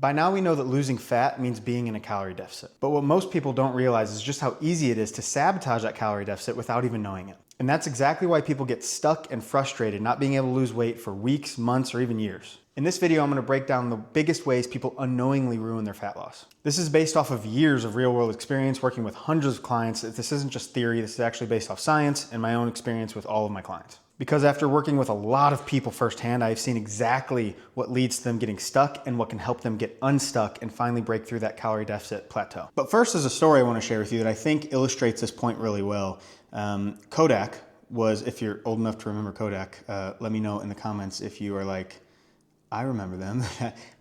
By now we know that losing fat means being in a calorie deficit. But what most people don't realize is just how easy it is to sabotage that calorie deficit without even knowing it. And that's exactly why people get stuck and frustrated not being able to lose weight for weeks, months, or even years. In this video, I'm gonna break down the biggest ways people unknowingly ruin their fat loss. This is based off of years of real world experience working with hundreds of clients. This isn't just theory, this is actually based off science and my own experience with all of my clients. Because after working with a lot of people firsthand, I've seen exactly what leads to them getting stuck and what can help them get unstuck and finally break through that calorie deficit plateau. But first is a story I want to share with you that I think illustrates this point really well. Kodak was, if you're old enough to remember Kodak, let me know in the comments if you are like, I remember them.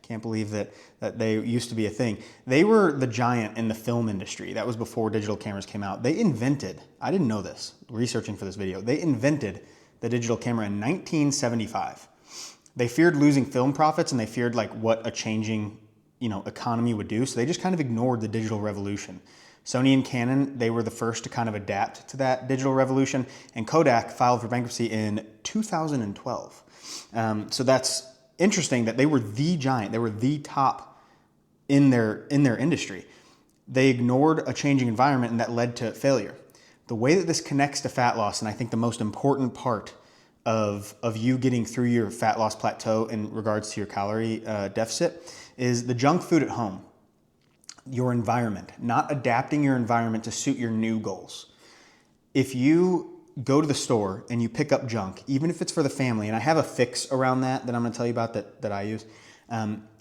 Can't believe that they used to be a thing. They were the giant in the film industry. That was before digital cameras came out. They invented, I didn't know this, researching for this video, they invented the digital camera in 1975. They feared losing film profits and they feared like what a changing, economy would do. So they just kind of ignored the digital revolution. Sony and Canon, they were the first to kind of adapt to that digital revolution, and Kodak filed for bankruptcy in 2012. So that's interesting that they were the giant, they were the top in their industry. They ignored a changing environment and that led to failure. The way that this connects to fat loss, and I think the most important part of you getting through your fat loss plateau in regards to your calorie deficit, is the junk food at home. Your environment, not adapting your environment to suit your new goals. If you go to the store and you pick up junk, even if it's for the family, and I have a fix around that I'm gonna tell you about that I use.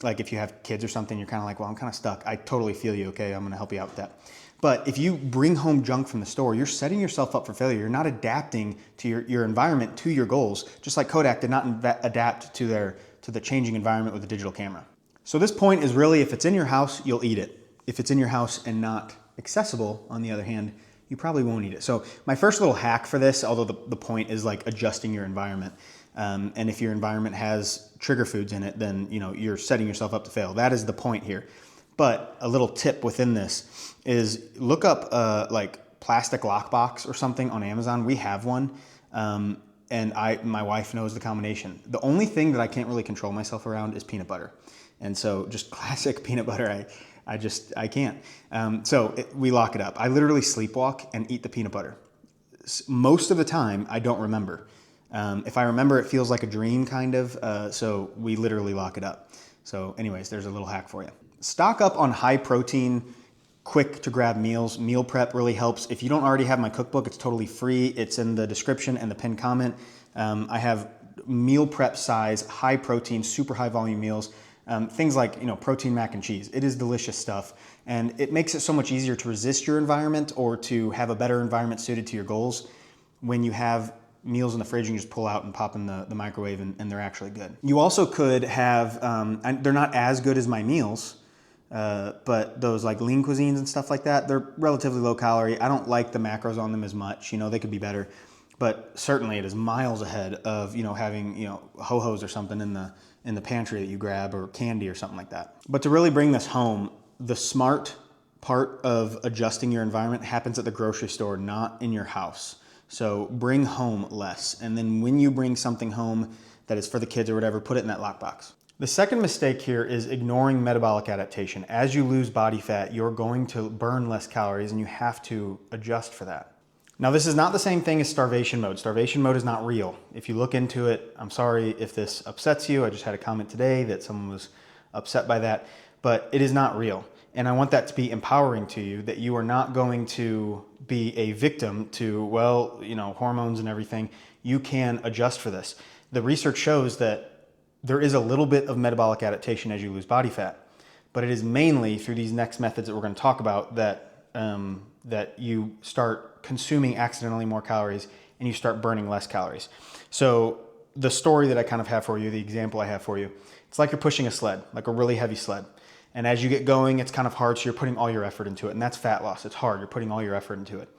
Like if you have kids or something, you're kind of like, well, I'm kind of stuck. I totally feel you, okay? I'm gonna help you out with that. But if you bring home junk from the store, you're setting yourself up for failure. You're not adapting to your environment, to your goals, just like Kodak did not adapt to the changing environment with the digital camera. So this point is really, if it's in your house, you'll eat it. If it's in your house and not accessible, on the other hand, you probably won't eat it. So my first little hack for this, although the point is like adjusting your environment. And if your environment has trigger foods in it, then you're setting yourself up to fail. That is the point here. But a little tip within this is look up like plastic lockbox or something on Amazon. We have one, and my wife knows the combination. The only thing that I can't really control myself around is peanut butter. And so just classic peanut butter, I can't. We lock it up. I literally sleepwalk and eat the peanut butter. Most of the time, I don't remember. If I remember, it feels like a dream kind of, so we literally lock it up. So anyways, there's a little hack for you. Stock up on high protein, quick to grab meals. Meal prep really helps. If you don't already have my cookbook, it's totally free. It's in the description and the pinned comment. I have meal prep size, high protein, super high volume meals. Things like protein mac and cheese. It is delicious stuff, and it makes it so much easier to resist your environment or to have a better environment suited to your goals when you have meals in the fridge and you just pull out and pop in the microwave and they're actually good. You also could have, and they're not as good as my meals, but those like lean cuisines and stuff like that, they're relatively low calorie. I don't like the macros on them as much. They could be better, but certainly it is miles ahead of having ho-hos or something in the pantry that you grab, or candy or something like that. But to really bring this home, the smart part of adjusting your environment happens at the grocery store, not in your house. So bring home less, and then when you bring something home that is for the kids or whatever, put it in that lockbox. The second mistake here is ignoring metabolic adaptation. As you lose body fat, you're going to burn less calories and you have to adjust for that. Now, this is not the same thing as starvation mode. Starvation mode is not real. If you look into it, I'm sorry if this upsets you. I just had a comment today that someone was upset by that, but it is not real. And I want that to be empowering to you, that you are not going to be a victim to, hormones and everything. You can adjust for this. The research shows that there is a little bit of metabolic adaptation as you lose body fat, but it is mainly through these next methods that we're going to talk about that you start consuming accidentally more calories and you start burning less calories. So the story that I kind of have for you, the example I have for you, it's like you're pushing a sled, like a really heavy sled. And as you get going, it's kind of hard, so you're putting all your effort into it. And that's fat loss. It's hard. You're putting all your effort into it.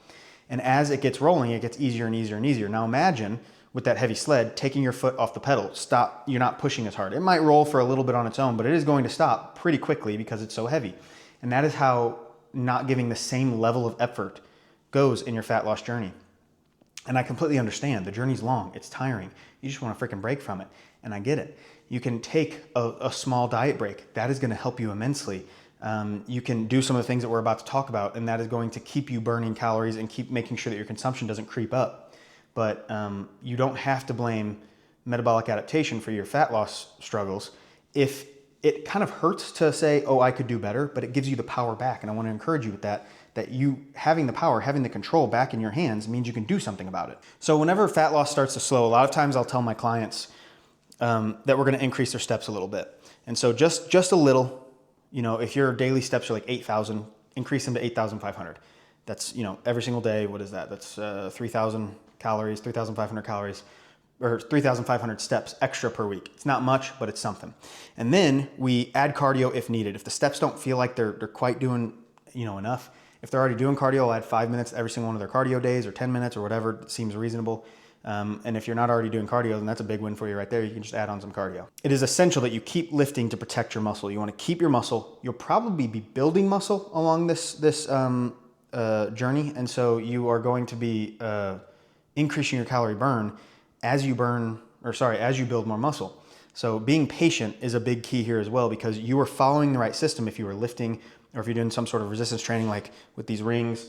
And as it gets rolling, it gets easier and easier and easier. Now imagine with that heavy sled, taking your foot off the pedal. Stop. You're not pushing as hard. It might roll for a little bit on its own, but it is going to stop pretty quickly because it's so heavy. And that is how not giving the same level of effort goes in your fat loss journey. And I completely understand. The journey's long. It's tiring. You just want to freaking break from it. And I get it. You can take a small diet break. That is going to help you immensely. You can do some of the things that we're about to talk about, and that is going to keep you burning calories and keep making sure that your consumption doesn't creep up. But you don't have to blame metabolic adaptation for your fat loss struggles. If it kind of hurts to say, oh, I could do better, but it gives you the power back. And I want to encourage you with that you having the power, having the control back in your hands means you can do something about it. So whenever fat loss starts to slow, a lot of times I'll tell my clients that we're going to increase their steps a little bit. And so just a little, if your daily steps are like 8,000, increase them to 8,500. That's, every single day. What is that? That's 3,000 calories, 3,500 calories, or 3,500 steps extra per week. It's not much, but it's something. And then we add cardio if needed. If the steps don't feel like they're quite doing, enough, if they're already doing cardio, I'll add 5 minutes every single one of their cardio days, or 10 minutes or whatever seems reasonable. And if you're not already doing cardio, then that's a big win for you right there. You can just add on some cardio. It is essential that you keep lifting to protect your muscle. You want to keep your muscle. You'll probably be building muscle along this journey. And so you are going to be increasing your calorie burn as you build more muscle. So being patient is a big key here as well, because you are following the right system. If you were lifting, or if you're doing some sort of resistance training, like with these rings,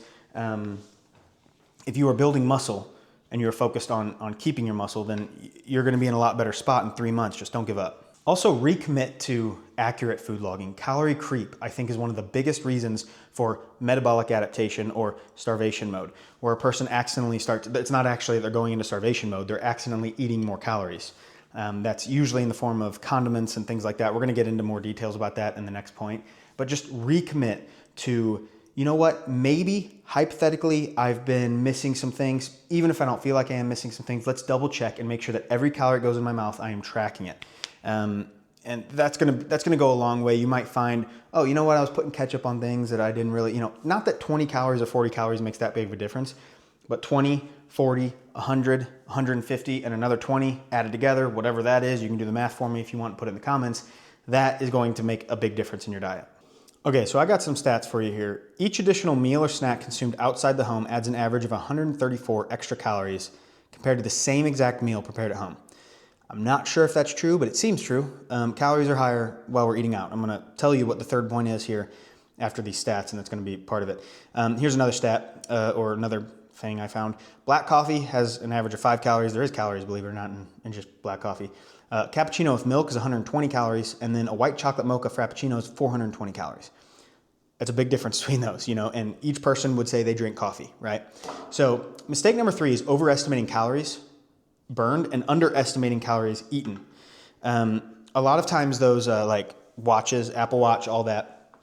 if you are building muscle and you're focused on keeping your muscle, then you're going to be in a lot better spot in 3 months. Just don't give up. Also, recommit to accurate food logging. Calorie creep, I think, is one of the biggest reasons for metabolic adaptation or starvation mode, where a person accidentally it's not actually they're going into starvation mode, they're accidentally eating more calories. That's usually in the form of condiments and things like that. We're going to get into more details about that in the next point. But just recommit to, maybe hypothetically I've been missing some things. Even if I don't feel like I am missing some things, let's double check and make sure that every calorie that goes in my mouth, I am tracking it. And that's gonna go a long way. You might find, oh, I was putting ketchup on things that I didn't really, not that 20 calories or 40 calories makes that big of a difference, but 20, 40, 100, 150, and another 20 added together, whatever that is, you can do the math for me if you want, put it in the comments. That is going to make a big difference in your diet. Okay, so I got some stats for you here. Each additional meal or snack consumed outside the home adds an average of 134 extra calories compared to the same exact meal prepared at home. I'm not sure if that's true, but it seems true. Calories are higher while we're eating out. I'm gonna tell you what the third point is here after these stats, and that's gonna be part of it. Here's another stat, or another thing I found. Black coffee has an average of 5 calories. There is calories, believe it or not, in just black coffee. Cappuccino with milk is 120 calories, and then a white chocolate mocha frappuccino is 420 calories. That's a big difference between those, and each person would say they drink coffee, right? So mistake number 3 is overestimating calories burned and underestimating calories eaten. A lot of times those like watches, Apple Watch, all that,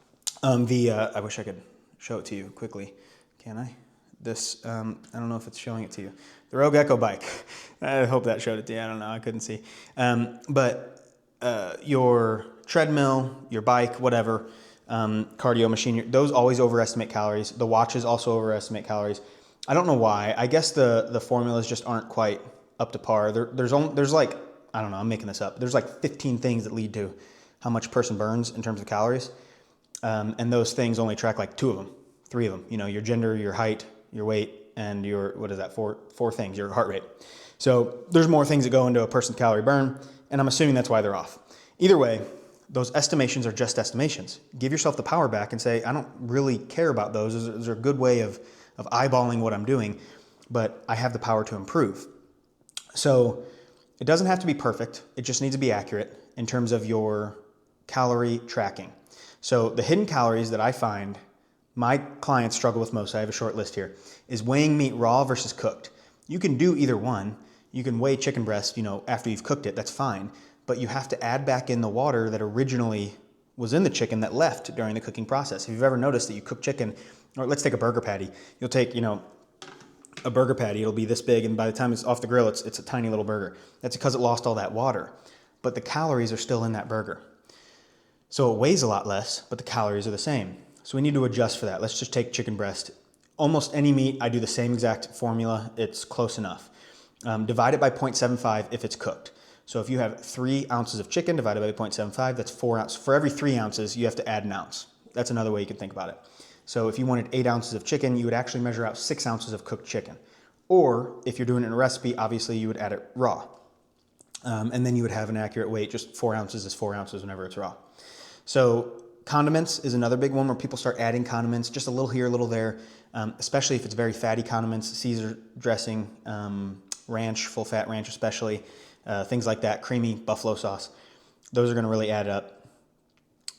I wish I could show it to you quickly. Can I? This, I don't know if it's showing it to you. The Rogue Echo bike. I hope that showed it to you. I don't know. I couldn't see. But your treadmill, your bike, whatever, cardio machine, those always overestimate calories. The watches also overestimate calories. I don't know why. I guess the formulas just aren't quite up to par. There's like, I don't know, I'm making this up. There's like 15 things that lead to how much a person burns in terms of calories. And those things only track like 2 of them, 3 of them, your gender, your height, your weight, and your, what is that, four things, your heart rate. So there's more things that go into a person's calorie burn, and I'm assuming that's why they're off. Either way, those estimations are just estimations. Give yourself the power back and say, I don't really care about those. Those are a good way of eyeballing what I'm doing, but I have the power to improve. So it doesn't have to be perfect. It just needs to be accurate in terms of your calorie tracking. So the hidden calories that I find my clients struggle with most, I have a short list here, is weighing meat raw versus cooked. You can do either one. You can weigh chicken breast, after you've cooked it, that's fine. But you have to add back in the water that originally was in the chicken that left during the cooking process. If you've ever noticed that you cook chicken, or let's take a burger patty. You'll take, a burger patty, it'll be this big, and by the time it's off the grill, it's a tiny little burger. That's because it lost all that water. But the calories are still in that burger. So it weighs a lot less, but the calories are the same. So we need to adjust for that. Let's just take chicken breast. Almost any meat, I do the same exact formula. It's close enough. Divide it by 0.75 if it's cooked. So if you have 3 ounces of chicken divided by 0.75, that's 4 ounces. For every 3 ounces, you have to add an ounce. That's another way you can think about it. So if you wanted 8 ounces of chicken, you would actually measure out 6 ounces of cooked chicken. Or if you're doing it in a recipe, obviously you would add it raw. And then you would have an accurate weight. Just 4 ounces is 4 ounces whenever it's raw. So condiments is another big one where people start adding condiments, just a little here, a little there, especially if it's very fatty condiments, Caesar dressing, ranch, full fat ranch especially, things like that, creamy buffalo sauce. Those are going to really add up.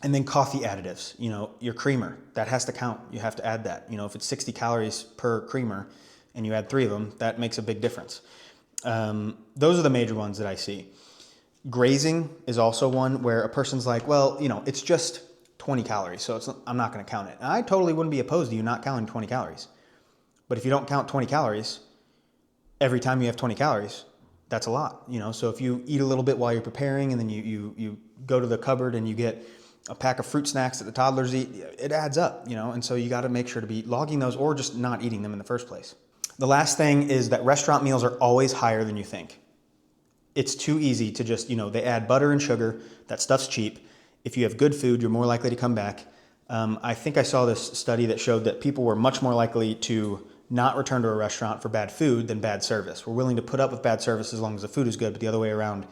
And then coffee additives, your creamer, that has to count. You have to add that. If it's 60 calories per creamer and you add 3 of them, that makes a big difference. Those are the major ones that I see. Grazing is also one where a person's like, well, it's just 20 calories, so I'm not going to count it. And I totally wouldn't be opposed to you not counting 20 calories. But if you don't count 20 calories, every time you have 20 calories, that's a lot. So if you eat a little bit while you're preparing and then you go to the cupboard and you get a pack of fruit snacks that the toddlers eat, it adds up, and so you got to make sure to be logging those or just not eating them in the first place. The last thing is that restaurant meals are always higher than you think. It's too easy to just, they add butter and sugar. That stuff's cheap. If you have good food, you're more likely to come back. I think I saw this study that showed that people were much more likely to not return to a restaurant for bad food than bad service. We're willing to put up with bad service as long as the food is good, but the other way around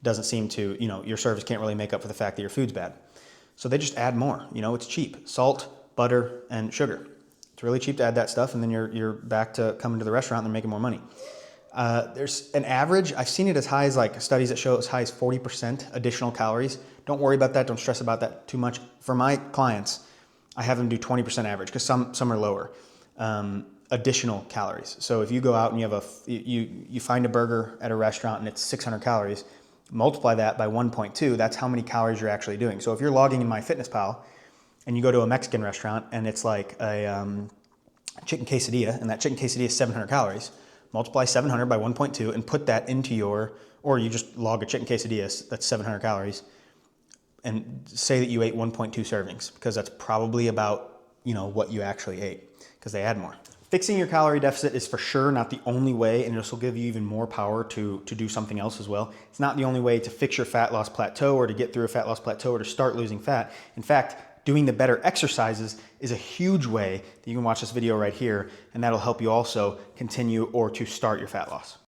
doesn't seem to, your service can't really make up for the fact that your food's bad. So they just add more. It's cheap. Salt, butter, and sugar. It's really cheap to add that stuff, and then you're back to coming to the restaurant and they're making more money. There's an average, I've seen it as high as studies that show as high as 40% additional calories. Don't worry about that. Don't stress about that too much. For my clients, I have them do 20% average because some are lower. Additional calories. So if you go out and you find a burger at a restaurant and it's 600 calories, multiply that by 1.2, that's how many calories you're actually doing. So if you're logging in MyFitnessPal and you go to a Mexican restaurant and it's like a chicken quesadilla, and that chicken quesadilla is 700 calories, multiply 700 by 1.2 and put that into or you just log a chicken quesadilla, that's 700 calories, and say that you ate 1.2 servings, because that's probably about, what you actually ate, because they add more. Fixing your calorie deficit is for sure not the only way, and this will give you even more power to do something else as well. It's not the only way to fix your fat loss plateau or to get through a fat loss plateau or to start losing fat. In fact, doing the better exercises is a huge way that you can watch this video right here, and that'll help you also continue or to start your fat loss.